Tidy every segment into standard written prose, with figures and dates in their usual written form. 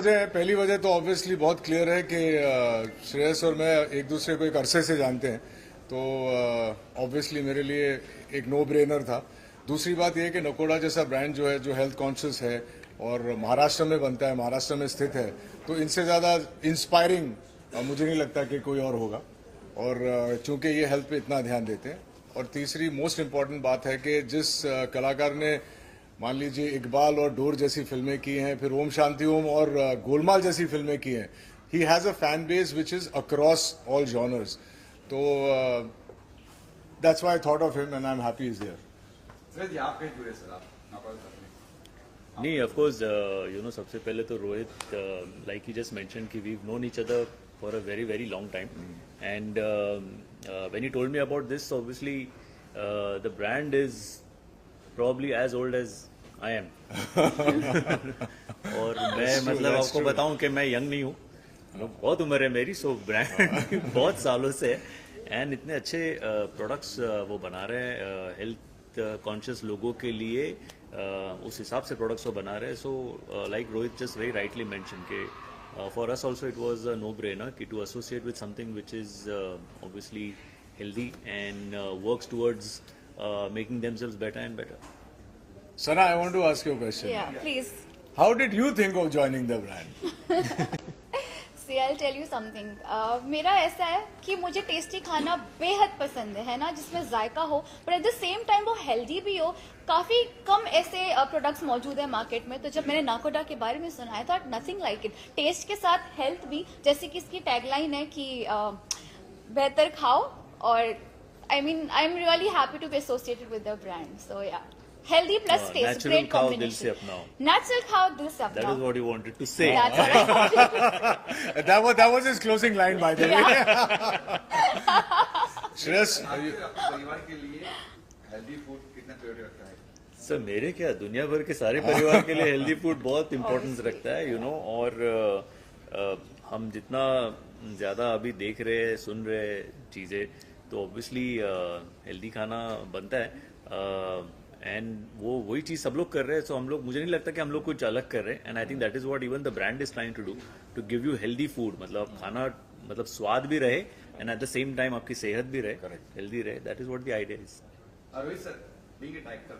वजह है। पहली वजह तो ऑब्वियसली बहुत क्लियर है कि श्रेयस और मैं एक दूसरे को एक अरसे से जानते हैं, तो ऑब्वियसली मेरे लिए एक नो ब्रेनर था। दूसरी बात यह है कि नकोड़ा जैसा ब्रांड जो है, जो हेल्थ कॉन्शियस है और महाराष्ट्र में बनता है, महाराष्ट्र में स्थित है, तो इनसे ज़्यादा इंस्पायरिंग मुझे नहीं लगता कि कोई और होगा। और चूंकि ये हेल्थ पे इतना ध्यान देते हैं। और तीसरी मोस्ट इम्पॉर्टेंट बात है कि जिस कलाकार ने मान लीजिए इकबाल और डोर जैसी फिल्में की हैं, फिर ओम शांति ओम और गोलमाल जैसी फिल्में की हैं, he has a fan base which is across all genres. तो that's why I thought of him and I am happy is here. नहीं, ऑफ कोर्स यू नो, सबसे पहले तो Rohit, like he just mention कि we known each other for a very very long time, and when he told me about this, obviously the brand is probably as old as I am. और मैं मतलब आपको बताऊं कि मैं young नहीं हूँ, बहुत उम्र है मेरी, सो ब्रांड बहुत सालों से है, एंड इतने अच्छे प्रोडक्ट्स वो बना रहे हैं हेल्थ कॉन्शियस लोगों के लिए, उस हिसाब से प्रोडक्ट्स वो बना रहे हैं। So like Rohit just very rightly mention के for us also it was a no brainer कि to associate with something which is obviously healthy and works towards making themselves better and better. Sana, I want to ask you a question. Yeah, please. How did you think of joining the brand? See, I'll tell you something. मेरा ऐसा है कि मुझे tasty खाना बेहद पसंद है ना, जिसमें जायका हो पर एट द सेम टाइम वो हेल्दी भी हो। काफी कम ऐसे प्रोडक्ट्स मौजूद है मार्केट में, तो जब मैंने नाकोडा के बारे में सुना है तो नथिंग लाइक इट। टेस्ट के साथ हेल्थ भी, जैसे कि इसकी टैगलाइन है कि बेहतर खाओ, और I mean, I'm really happy to be associated with the brand. So yeah, healthy plus taste, Natural great khao, combination. dil se apnao. Natural khao, dil se apnao. That is what you wanted to say. That's what I wanted. that was his closing line, by the way. Shreyas, परिवार के लिए healthy food कितना priority रखता है? Sir मेरे क्या, दुनिया भर के सारे परिवार के लिए हेल्दी फूड बहुत इम्पोर्टेंस रखता है, यू नो। और हम जितना ज़्यादा अभी देख रहे हैं, सुन रहे हैं चीज़ें, तो ऑब्वियसली हेल्दी खाना बनता है, एंड वही चीज़ सब लोग कर रहे हैं। सो हम लोग, मुझे नहीं लगता कि हम लोग कुछ अलग कर रहे हैं, and I think that is what even the brand is trying to do, to give you healthy food. मतलब खाना मतलब स्वाद भी रहे and at the same time आपकी सेहत भी रहे, हेल्दी रहे। That is what the idea is. Rohit sir, being a director,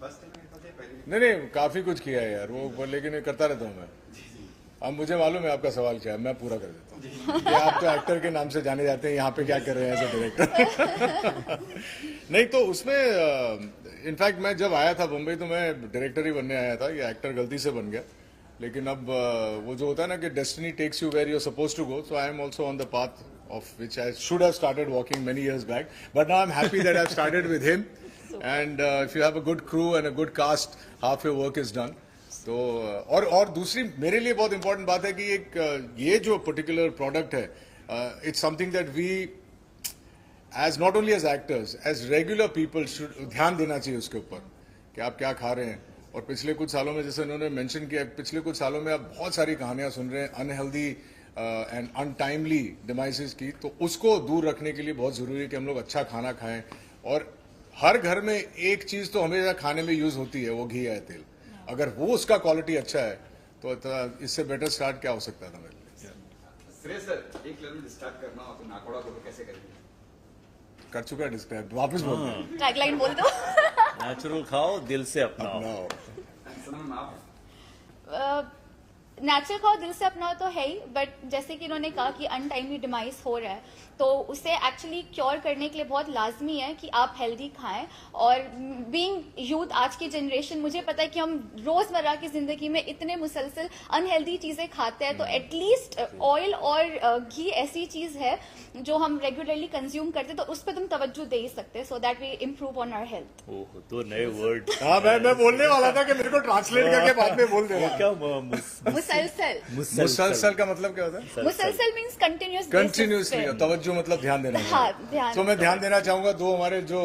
first time पहले नहीं काफी कुछ किया है यार वो, लेकिन करता रहता हूँ मैं। अब मुझे मालूम है आपका सवाल क्या है, मैं पूरा कर देता हूँ। कि आप तो एक्टर के नाम से जाने जाते हैं, यहाँ पे क्या कर रहे हैं एज अ डायरेक्टर? नहीं तो उसमें इनफैक्ट मैं जब आया था मुंबई तो मैं डायरेक्टर ही बनने आया था, ये एक्टर गलती से बन गया। लेकिन अब वो जो होता है ना कि destiny takes you where you are supposed to go, so I am also on the path of which I should have started walking many years back, but now I'm happy that I've started with him. And if you have a good crew and a good cast, half your work is done. तो और दूसरी मेरे लिए बहुत important बात है कि एक ये जो पर्टिकुलर प्रोडक्ट है, it's something that we as not only as actors, as regular people should ध्यान देना चाहिए उसके ऊपर कि आप क्या खा रहे हैं। और पिछले कुछ सालों में, जैसे उन्होंने मेंशन किया, पिछले कुछ सालों में आप बहुत सारी कहानियां सुन रहे हैं अनहेल्दी एंड अनटाइमली डिवाइसेस की, तो उसको दूर रखने के लिए बहुत जरूरी है कि हम लोग अच्छा खाना खाएं। और हर घर में एक चीज तो हमेशा खाने में यूज होती है, वो घी है, तेल। अगर वो उसका क्वालिटी अच्छा है तो इससे बेटर स्टार्ट क्या हो सकता था मेरे लिए। श्रेयस सर, एक लेवल स्टार्ट करना हो तो नाकोड़ा को कैसे करेंगे? कर चुका डिस्क्राइब, वापस बोल दो। टैगलाइन बोल दो। नेचुरल खाओ, दिल से अपनाओ। नेचुरल खाओ, दिल से अपनाओ तो है ही, बट जैसे कि इन्होंने कहा कि अनटाइमली डिमाइस हो रहा है, तो उसे एक्चुअली क्योर करने के लिए बहुत लाजमी है कि आप हेल्दी खाएं। और बीइंग यूथ, आज की जनरेशन, मुझे पता है कि हम रोजमर्रा की जिंदगी में इतने मुसलसल अनहेल्दी चीजें खाते हैं, तो एटलीस्ट ऑयल और घी ऐसी चीज है जो हम रेगुलरली कंज्यूम करते हैं, तो उस पर तुम तवज्जो दे ही सकते हैं, so that we improve on our health. Oh, तो नए वर्ड। हाँ, मैं बोलने वाला था कि मेरे को ट्रांसलेट करके बाद में बोल देना। क्या मुसलसल, मुसलसल का मतलब क्या होता है? मुसलसल मीन्स कंटिन्यूअस, कंटिन्यूसली। तवज्जो मतलब ध्यान देना। हाँ, ध्यान। तो मैं ध्यान देना चाहूंगा दो हमारे जो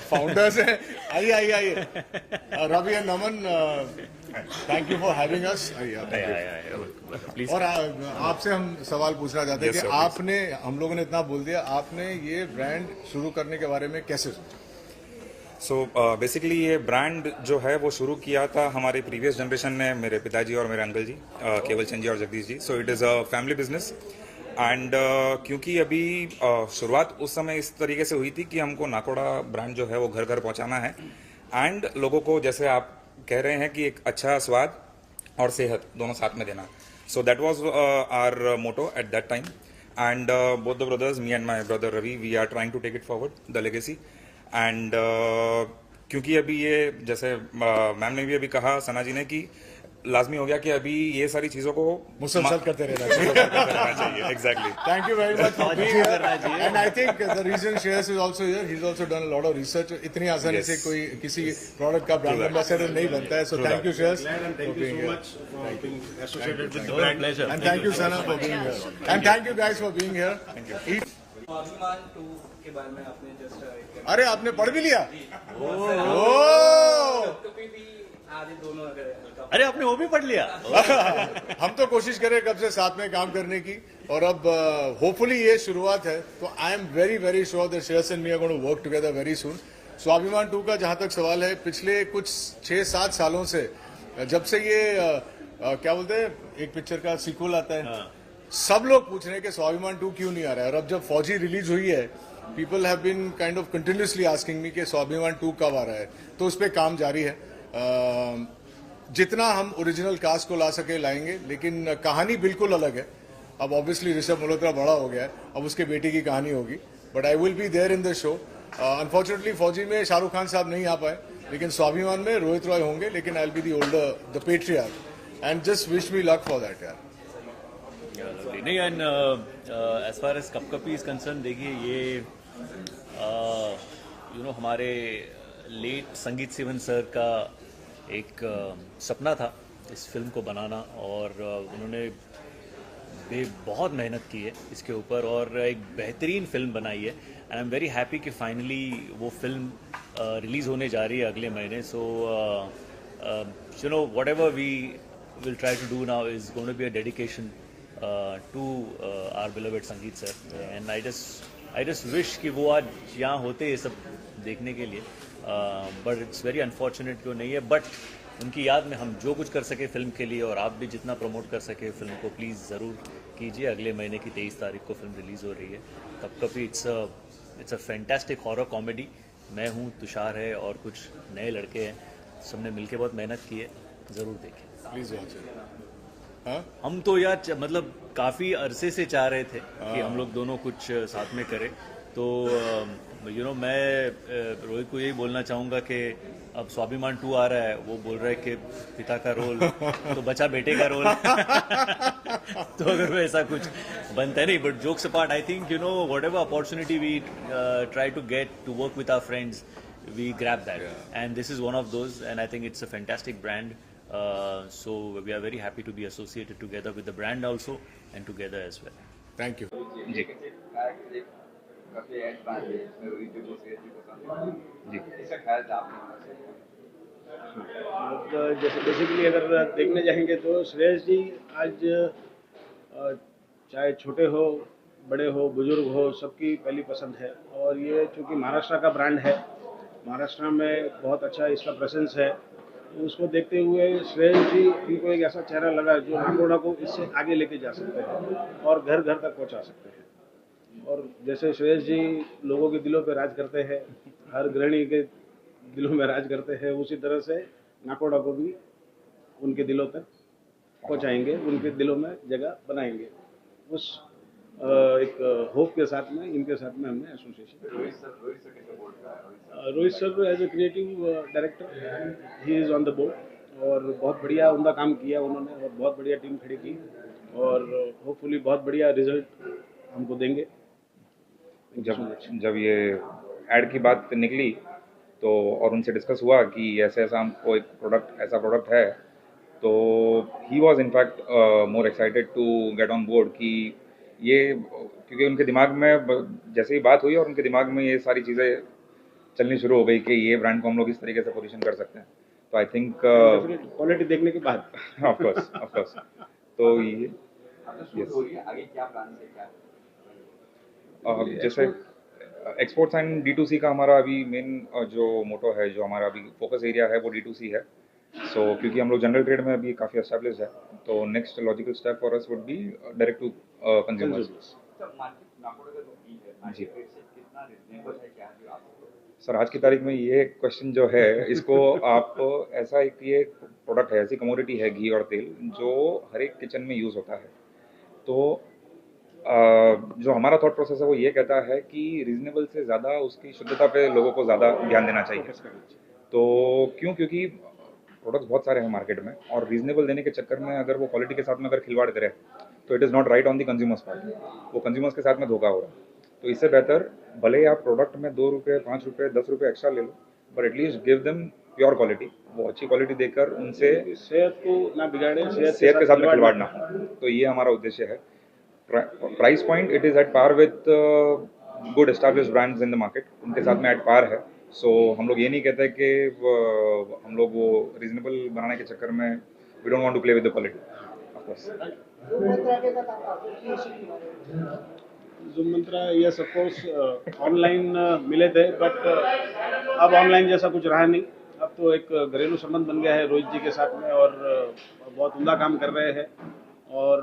फाउंडर्स हैं, आइए Ravi and Naman, thank you for having us. Please. और आपसे हम सवाल पूछना चाहते हैं कि आपने, हम लोगों ने इतना बोल दिया, आपने ये ब्रांड शुरू करने के बारे में कैसे सोचा? सो बेसिकली ये ब्रांड जो है वो शुरू किया था हमारे प्रीवियस जनरेशन ने, मेरे पिताजी और मेरे अंकल जी, केवल चंद जी और Jagdish ji. So it is a family business and क्योंकि अभी शुरुआत उस समय इस तरीके से हुई थी कि हमको नाकोड़ा ब्रांड जो है वो घर घर पहुंचाना है एंड लोगों को, जैसे आप कह रहे हैं कि एक अच्छा स्वाद और सेहत दोनों साथ में देना. So that was our motto at that time and both the brothers, me and my brother Ravi, we are trying to take it forward the legacy. And क्योंकि अभी ये, जैसे मैम ने भी अभी कहा, सना जी ने, कि लाजमी हो गया कि अभी ये सारी चीजों को मुसलसल करते रहना चाहिए. Exactly. Thank you very much for being here. And I think the reason Shreyas is also here, he's also done a lot of research. इतनी आसानी से कोई किसी प्रोडक्ट का ब्रांड एम्बेसडर नहीं बनता है. So thank you Shreyas for being here. Thank you associated with the brand. pleasure. And thank you Sana for being here. And thank you guys for being here. Thank you. स्वाभिमान 2 के बारे में आपने just अरे आपने पढ़ भी लिया? कभी भी आधे दोनों अगर अरे आपने वो भी पढ़ लिया. हम तो कोशिश करें कब से साथ में काम करने की, और अब होपफुली ये शुरुआत है. तो I am very very sure that Shreyas and me are going to work together very soon. Swabhimaan 2 का जहां तक सवाल है, पिछले कुछ 6-7 सालों से, जब से ये क्या बोलते हैं, एक पिक्चर का सीक्वल आता है, सब लोग पूछ रहे हैं कि स्वाभिमान 2 क्यों नहीं आ रहा है. और अब जब फौजी रिलीज हुई है, people have been kind of continuously asking me कि स्वाभिमान 2 कब आ रहा है. तो उस पर काम जारी है. जितना हम ओरिजिनल कास्ट को ला सके लाएंगे, लेकिन कहानी बिल्कुल अलग है. अब ऑब्वियसली ऋषभ मल्होत्रा बड़ा हो गया है, अब उसके बेटी की कहानी होगी. But I will be there in the show. Unfortunately Fauji में शाहरुख खान साहब नहीं आ पाए, लेकिन स्वाभिमान में रोहित रॉय होंगे. लेकिन I will be the older, the patriarch, and just wish me luck for that यार. नहीं, and as far as Kapkapi is concern, देखिए ये हमारे लेट संगीत सिवन सर का एक सपना था इस फिल्म को बनाना, और उन्होंने बहुत मेहनत की है इसके ऊपर और एक बेहतरीन फिल्म बनाई है. And I am very happy कि फाइनली वो फिल्म रिलीज़ होने जा रही है अगले महीने. So whatever we will try to do now is going to be a dedication to our beloved Sangeet sir. And I just wish कि वो आज यहाँ होते ये सब देखने के लिए, बट इट्स वेरी अनफॉर्चुनेट कि वो नहीं है. बट उनकी याद में हम जो कुछ कर सके फिल्म के लिए, और आप भी जितना प्रमोट कर सके फिल्म को, प्लीज़ ज़रूर कीजिए. अगले महीने की 23 तारीख को फिल्म रिलीज़ हो रही है. Kapkapi it's a fantastic horror comedy. मैं हूँ, तुषार है, और कुछ नए लड़के हैं, सबने मिलके बहुत मेहनत की है. ज़रूर देखें प्लीज वॉच इट. हम तो यार मतलब काफ़ी अरसे से चाह रहे थे कि हम लोग दोनों कुछ साथ में करें. तो मैं रोहित को यही बोलना चाहूँगा कि अब स्वाभिमान 2 आ रहा है, वो बोल रहा है कि पिता का रोल तो बचा बेटे का रोल. तो अगर वैसा कुछ बनता है, नहीं, but jokes apart, I think whatever opportunity we try to get to work with our friends, we grab that, and this is one of those, and I think it's a fantastic brand. So we are very happy to be associated together with the brand also, and together as well. Thank you. जी काफी एड बात है इसमें रोहित जी को श्रेयस जी को सामने जी. इसका ख्याल था आपने? तो जैसे बेसिकली अगर देखने जाएंगे तो श्रेयस जी आज चाहे छोटे हो, बड़े हो, बुजुर्ग हो, सबकी पहली पसंद है. और ये चूँकि महाराष्ट्र का ब्रांड है, महाराष्ट्र में बहुत अच्छा इसका प्रेजेंस है, उसको देखते हुए श्रेयस जी इनको एक ऐसा चेहरा लगा जो नाकोड़ा को इससे आगे लेके जा सकते हैं और घर घर तक पहुंचा सकते हैं. और जैसे श्रेयस जी लोगों के दिलों पे राज करते हैं, हर गृहिणी के दिलों में राज करते हैं, उसी तरह से नाकोड़ा को भी उनके दिलों तक पहुंचाएंगे, उनके दिलों में जगह बनाएंगे. उस एक होप के साथ में इनके साथ में हमने एसोसिएशन. रोहित सर कैसे बोल रहा है? Rohit sir as a creative director he is on the board, और बहुत बढ़िया उनका काम किया उन्होंने, और बहुत बढ़िया टीम खड़ी की, और होपफुली बहुत बढ़िया रिजल्ट हमको देंगे. जब ये ऐड की बात निकली तो और उनसे डिस्कस हुआ कि ऐसे ऐसा हमको एक ऐसा प्रोडक्ट है, तो he was in fact more excited to get on board कि ये, क्योंकि उनके दिमाग में जैसे ही बात हुई और उनके दिमाग में ये सारी चीज़ें चलनी शुरू हो गई कि ये ब्रांड को हम लोग इस तरीके से पोजीशन कर सकते हैं. तो आई थिंक क्वालिटी देखने के बाद ऑफ कोर्स. तो ये अब तो शूट हो रही है, आगे क्या प्लान है, क्या? जैसे एक्सपोर्ट्स एंड D2C का हमारा अभी मेन जो मोटो है, जो हमारा अभी फोकस एरिया है वो D2C है। सो क्योंकि हम लोग जनरल ट्रेड में अभी काफ़ी एस्टेब्लिश है, तो next logical step for us would be direct to consumers. जी सर, आज की तारीख में ये क्वेश्चन जो है, इसको आप ऐसा एक ये प्रोडक्ट है, ऐसी कमोडिटी है घी और तेल, जो हर एक किचन में यूज़ होता है। तो जो हमारा थॉट प्रोसेस है वो ये कहता है कि रीजनेबल से ज़्यादा उसकी शुद्धता पे लोगों को ज़्यादा ध्यान देना चाहिए। तो क्योंकि प्रोडक्ट्स बहुत सारे हैं मार्केट में, और रीजनेबल देने के चक्कर में अगर वो क्वालिटी के साथ में अगर खिलवाड़ करे, तो it is not right on the consumers part, वो कंज्यूमर्स के साथ में धोखा हो रहा है। तो इससे बेहतर भले ही आप प्रोडक्ट में 2 रुपये, 5 रुपये, 10 रुपये एक्स्ट्रा ले लो, but at least give them pure quality, वो अच्छी क्वालिटी देकर उनसे सेहत को ना बिगाड़े, सेहत के साथ में खिलवाड़ ना हो। तो ये हमारा उद्देश्य है। Price point it is at par with good established brands in the market, उनके साथ में एट पार है। सो हम लोग ये नहीं कहते कि हम लोग वो रीजनेबल बनाने के चक्कर में we don't want to play with the quality, of course. Zoom मंत्रा यस ऑफ कोर्स ऑनलाइन मिले थे, बट अब ऑनलाइन जैसा कुछ रहा नहीं। अब तो एक घरेलू संबंध बन गया है रोहित जी के साथ में, और बहुत उम्दा काम कर रहे हैं, और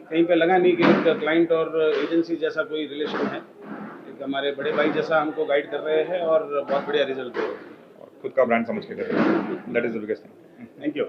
कहीं पे लगा नहीं कि एक क्लाइंट और एजेंसी जैसा कोई रिलेशन है। एक हमारे बड़े भाई जैसा हमको गाइड कर रहे हैं, और बहुत बढ़िया रिजल्ट दे रहे हैं। खुद का ब्रांड समझ के कर रहे हैं, that is the biggest thing. Thank you.